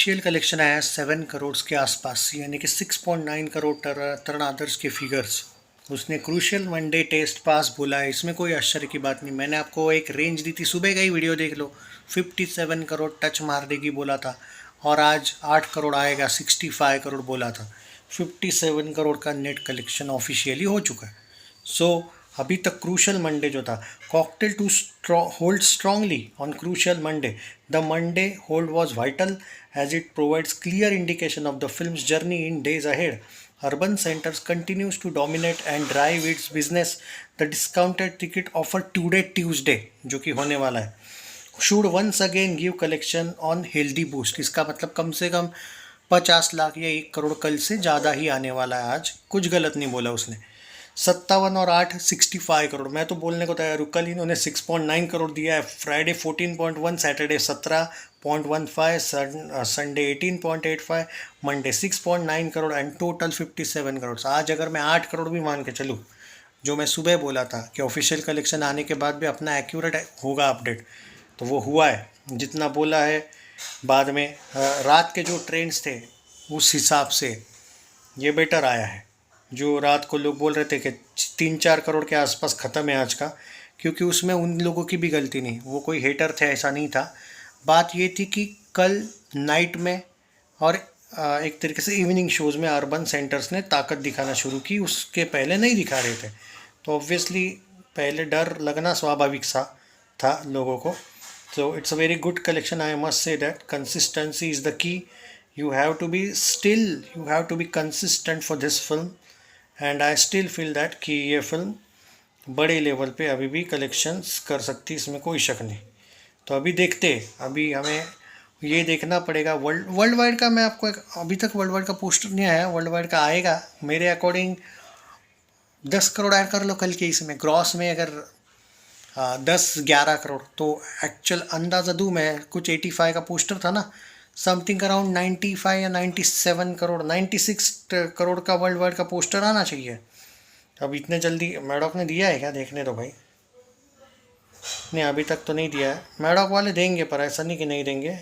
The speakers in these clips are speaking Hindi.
ऑफिशियल कलेक्शन आया 7 करोड़ के आसपास, यानी कि 6.9 करोड़ तरण आदर्श के फिगर्स। उसने क्रूशियल वनडे टेस्ट पास बोला है, इसमें कोई आश्चर्य की बात नहीं। मैंने आपको एक रेंज दी थी, सुबह का ही वीडियो देख लो, 57 करोड़ टच मार देगी बोला था, और आज 8 करोड़ आएगा, 65 करोड़ बोला था। 57 करोड़ का नेट कलेक्शन ऑफिशियली हो चुका है। सो अभी तक क्रूशल मंडे जो था, cocktail to hold strongly on crucial Monday. The Monday hold was vital as it provides clear indication of the film's journey in days ahead. Urban Centers continues to dominate and drive its business. The discounted ticket offer today Tuesday, जो कि होने वाला है, should once again give collection on healthy boost. इसका मतलब कम से कम 50 लाख या 1 करोड़ कल से ज़्यादा ही आने वाला है। आज कुछ गलत नहीं बोला उसने। 57 और 8 65 करोड़। मैं तो बोलने को तैयार हूँ, कल इन्होंने 6.9 करोड़ दिया है, Friday 14.1, Saturday 17.15, Sunday 18.85, Monday 6.9 crore and total 57 crore. आज अगर मैं 8 करोड़ भी मान के चलूँ, जो मैं सुबह बोला था कि ऑफिशियल कलेक्शन आने के बाद भी अपना एक्यूरेट होगा अपडेट, तो वो हुआ है जितना बोला है। बाद में रात के जो ट्रेंड्स थे उस हिसाब से ये बेटर आया है। जो रात को लोग बोल रहे थे कि 3-4 करोड़ के आसपास ख़त्म है आज का, क्योंकि उसमें उन लोगों की भी गलती नहीं, वो कोई हेटर थे ऐसा नहीं था। बात ये थी कि कल नाइट में और एक तरीके से इवनिंग शोज़ में अर्बन सेंटर्स ने ताकत दिखाना शुरू की, उसके पहले नहीं दिखा रहे थे। तो ऑब्वियसली पहले डर लगना स्वाभाविक सा था लोगों को। So it's a very good collection. I must say that consistency is the key. You have to be consistent for this film, and I still feel that कि ये फिल्म बड़े लेवल पे अभी भी कलेक्शंस कर सकती, इसमें कोई शक नहीं। तो अभी देखते, अभी हमें ये देखना पड़ेगा। वर्ल्ड वाइड का मैं आपको अभी तक वर्ल्ड वाइड का पोस्टर नहीं आया, वर्ल्ड वाइड का आएगा। मेरे अकॉर्डिंग 10 करोड़ ऐड कर लो कल के इसमें, ग्रॉस में अगर 10-11 करोड़, तो एक्चुअल अंदाज़ा दूँ मैं, कुछ 85 का पोस्टर था ना, समथिंग अराउंड 95 या 97 करोड़, 96 करोड़ का वर्ल्ड वाइड का पोस्टर आना चाहिए। अब इतने जल्दी मैडॉक ने दिया है क्या? देखने दो भाई। नहीं, अभी तक तो नहीं दिया है। मैडॉक वाले देंगे, पर ऐसा नहीं कि नहीं देंगे,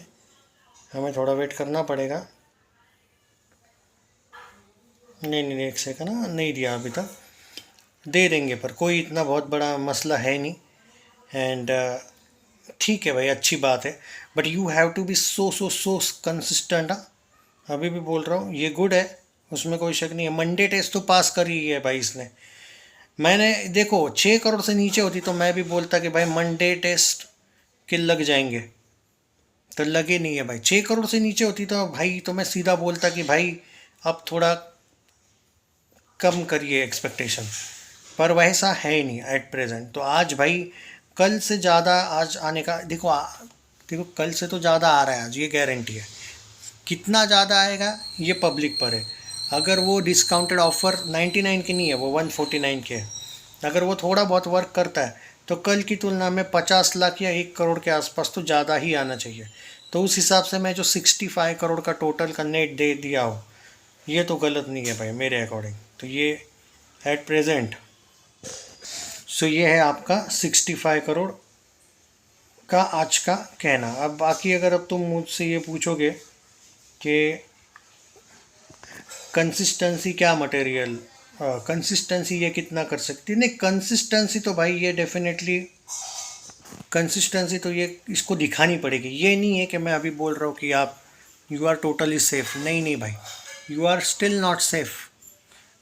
हमें थोड़ा वेट करना पड़ेगा। नहीं, एक सेकंड, नहीं दिया अभी तक, दे देंगे, पर कोई इतना बहुत बड़ा मसला है नहीं। एंड ठीक है भाई, अच्छी बात है, but you have to be so consistent. अभी भी बोल रहा हूँ, ये गुड है, उसमें कोई शक नहीं है। मंडे टेस्ट तो पास कर ही है भाई इसने। मैंने देखो 6 करोड़ से नीचे होती तो मैं भी बोलता कि भाई मंडे टेस्ट के लग जाएंगे, तो लगे नहीं है भाई। 6 करोड़ से नीचे होती तो भाई तो मैं सीधा बोलता कि भाई अब थोड़ा कम करिए एक्सपेक्टेशन, पर वैसा है ही नहीं एट प्रेजेंट। तो आज भाई कल से ज़्यादा आज आने का, देखो कल से तो ज़्यादा आ रहा है आज, ये गारंटी है। कितना ज़्यादा आएगा ये पब्लिक पर है। अगर वो डिस्काउंटेड ऑफ़र 99 की नहीं है, वो 149 के है, अगर वो थोड़ा बहुत वर्क करता है तो कल की तुलना में 50 लाख या 1 करोड़ के आसपास तो ज़्यादा ही आना चाहिए। तो उस हिसाब से मैं जो 65 करोड़ का टोटल का नेट दे दिया हो, ये तो गलत नहीं है भाई मेरे अकॉर्डिंग। तो ये एट प्रेजेंट, सो ये है आपका 65 करोड़ का आज का कहना। अब बाकी अगर अब तुम मुझसे ये पूछोगे कि कंसिस्टेंसी क्या मटेरियल, कंसिस्टेंसी ये कितना कर सकती है, नहीं कंसिस्टेंसी तो भाई ये डेफिनेटली, कंसिस्टेंसी तो ये इसको दिखानी पड़ेगी। ये नहीं है कि मैं अभी बोल रहा हूँ कि आप यू आर टोटली सेफ, नहीं भाई, you are still not safe.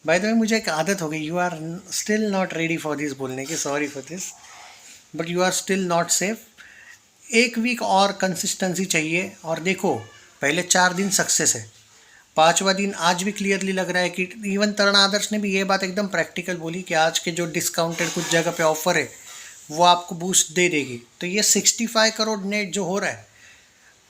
By the way मुझे एक आदत हो गई, you are still not ready for this बोलने की, sorry for this, but you are still not safe. 1 week और कंसिस्टेंसी चाहिए। और देखो पहले 4 दिन सक्सेस है, 5वां दिन आज भी क्लियरली लग रहा है कि इवन तरण आदर्श ने भी ये बात एकदम प्रैक्टिकल बोली कि आज के जो डिस्काउंटेड कुछ जगह पे ऑफर है वो आपको बूस्ट दे देगी। तो ये 65 करोड़ नेट जो हो रहा है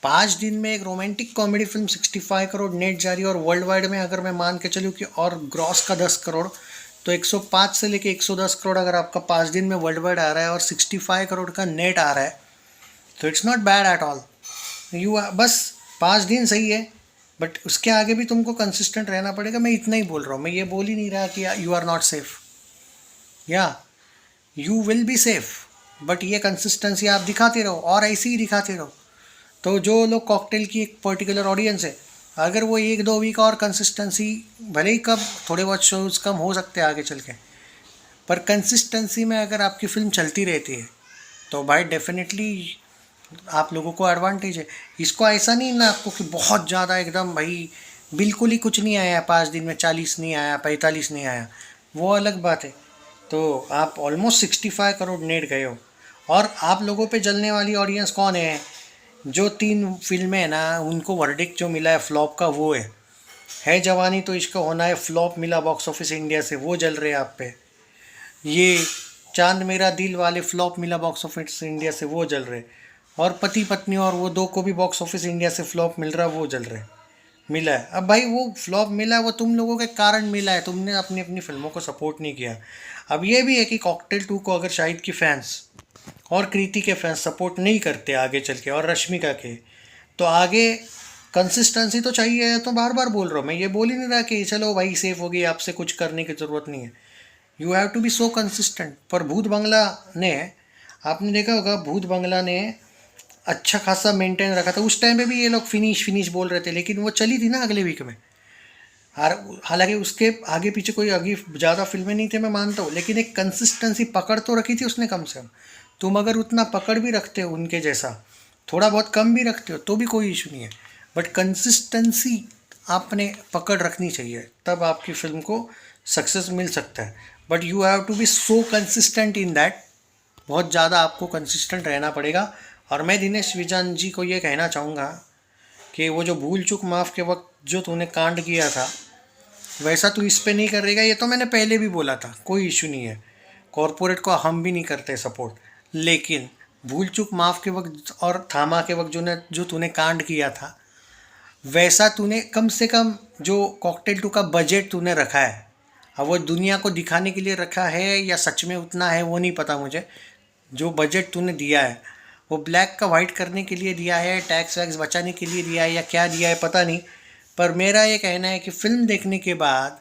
5 दिन में, एक romantic comedy film 65 crore net जा रही है, और वर्ल्ड वाइड में अगर मैं मान के चलूँ कि और ग्रॉस का 10 करोड़, तो 105 से लेके 110 करोड़ अगर आपका 5 दिन में वर्ल्ड वाइड आ रहा है और 65 करोड़ का नेट आ रहा है, तो it's not bad at all. बस 5 दिन सही है, बट उसके आगे भी तुमको कंसिस्टेंट रहना पड़ेगा। मैं इतना ही बोल रहा हूँ, मैं ये बोल ही नहीं रहा कि यू आर नॉट सेफ, या you will be safe, but ये कंसिस्टेंसी आप दिखाते रहो और ऐसे ही दिखाते रहो। तो जो लोग कॉकटेल की एक पर्टिकुलर ऑडियंस है, अगर वो 1-2 वीक और कंसिस्टेंसी, भले ही कब थोड़े बहुत शोज़ कम हो सकते हैं आगे चल के, पर कंसिस्टेंसी में अगर आपकी फ़िल्म चलती रहती है तो भाई डेफिनेटली आप लोगों को एडवांटेज है। इसको ऐसा नहीं ना आपको कि बहुत ज़्यादा एकदम भाई बिल्कुल ही कुछ नहीं आया, 5 दिन में 40 नहीं आया, 45 नहीं आया, वो अलग बात है। तो आप ऑलमोस्ट 65 करोड़ नेट गए हो, और आप लोगों पे जलने वाली ऑडियंस कौन है? जो 3 फिल्में हैं ना, उनको वर्डिक्ट जो मिला है फ्लॉप का, वो है जवानी तो इश्क होना है, फ्लॉप मिला बॉक्स ऑफिस इंडिया से, वो जल रहे हैं आप पे। ये चांद मेरा दिल वाले फ्लॉप मिला बॉक्स ऑफिस इंडिया से, वो जल रहे। और पति पत्नी और वो दो को भी बॉक्स ऑफिस इंडिया से फ्लॉप मिल रहा, वो जल रहे, मिला है। अब भाई वो फ्लॉप मिला है, वो तुम लोगों के कारण मिला है, तुमने अपनी अपनी फिल्मों को सपोर्ट नहीं किया। अब ये भी है कि कॉकटेल 2 को अगर शाहिद की फैंस और कृति के फैंस सपोर्ट नहीं करते आगे चल के, और रश्मिका के, तो आगे कंसिस्टेंसी तो चाहिए। तो बार बार बोल रहा हूँ मैं, ये बोल ही नहीं रहा कि चलो भाई सेफ हो गई, आपसे कुछ करने की ज़रूरत नहीं है। You have to be so consistent. पर भूत बंगला ने, आपने देखा होगा, भूत बंगला ने अच्छा खासा मेंटेन रखा था। उस टाइम पे भी ये लोग फिनिश फिनिश बोल रहे थे, लेकिन वो चली थी ना अगले वीक में। और हालांकि उसके आगे पीछे कोई आगे ज़्यादा फिल्में नहीं थे, मैं मानता हूँ, लेकिन एक कंसिस्टेंसी, पकड़ तो रखी थी उसने कम से कम। तुम अगर उतना पकड़ भी रखते हो उनके जैसा, थोड़ा बहुत कम भी रखते हो तो भी कोई इशू नहीं है, बट कंसिस्टेंसी आपने पकड़ रखनी चाहिए, तब आपकी फिल्म को सक्सेस मिल सकता है। But you have to be so consistent in that, बहुत ज़्यादा आपको कंसिस्टेंट रहना पड़ेगा। और मैं दिनेश विजन जी को ये कहना चाहूँगा कि वो जो भूल चूक माफ़ के वक्त जो तूने कांड किया था, वैसा तू इस पे नहीं करेगा। ये तो मैंने पहले भी बोला था, कोई इशू नहीं है, कॉरपोरेट को हम भी नहीं करते सपोर्ट, लेकिन भूल चूक माफ़ के वक्त और थामा के वक्त जो तूने कांड किया था, वैसा तूने कम से कम जो कॉकटेल 2 का बजट तूने रखा है, अब वो दुनिया को दिखाने के लिए रखा है या सच में उतना है वो नहीं पता मुझे, जो बजट तूने दिया है वो ब्लैक का वाइट करने के लिए दिया है, टैक्स वैक्स बचाने के लिए दिया है, या क्या दिया है पता नहीं। पर मेरा ये कहना है कि फ़िल्म देखने के बाद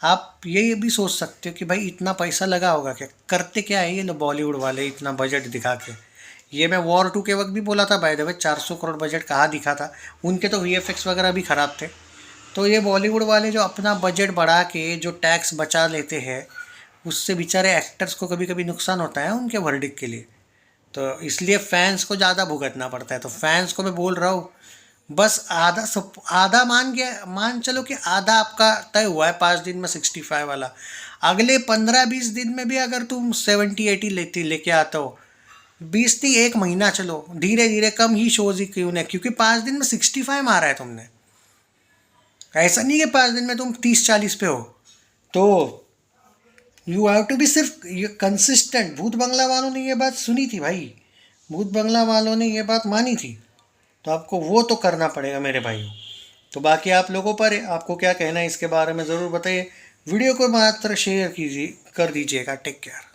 आप ये भी सोच सकते हो कि भाई इतना पैसा लगा होगा क्या, करते क्या है ये लोग बॉलीवुड वाले इतना बजट दिखा के। ये मैं वॉर 2 के वक्त भी बोला था, bye the way 400 crore budget कहाँ दिखा था, उनके तो वीएफएक्स वगैरह भी ख़राब थे। तो ये बॉलीवुड वाले जो अपना बजट बढ़ा के जो टैक्स बचा लेते हैं, उससे बेचारे एक्टर्स को कभी कभी नुकसान होता है उनके वर्डिक्ट के लिए, तो इसलिए फैंस को ज़्यादा भुगतना पड़ता है। तो फैंस को मैं बोल रहा हूँ, बस आधा सब, आधा मान चलो कि आधा आपका तय हुआ है 5 दिन में 65 वाला, अगले 15-20 दिन में भी अगर तुम 70-80 लेके आता हो, 20 नहीं 1 महीना चलो, धीरे धीरे कम ही शोज ही क्यों नहीं, क्योंकि 5 दिन में 65 मारा है तुमने। ऐसा नहीं कि 5 दिन में तुम 30-40 पे हो। तो यू हैव टू बी सिर्फ कंसिस्टेंट। भूत बंगला वालों ने ये बात सुनी थी भाई, भूत बंगला वालों ने ये बात मानी थी, तो आपको वो तो करना पड़ेगा मेरे भाई। तो बाकी आप लोगों पर है, आपको क्या कहना है इसके बारे में ज़रूर बताइए। वीडियो को मात्र शेयर कीजिए, कर दीजिएगा। Take care.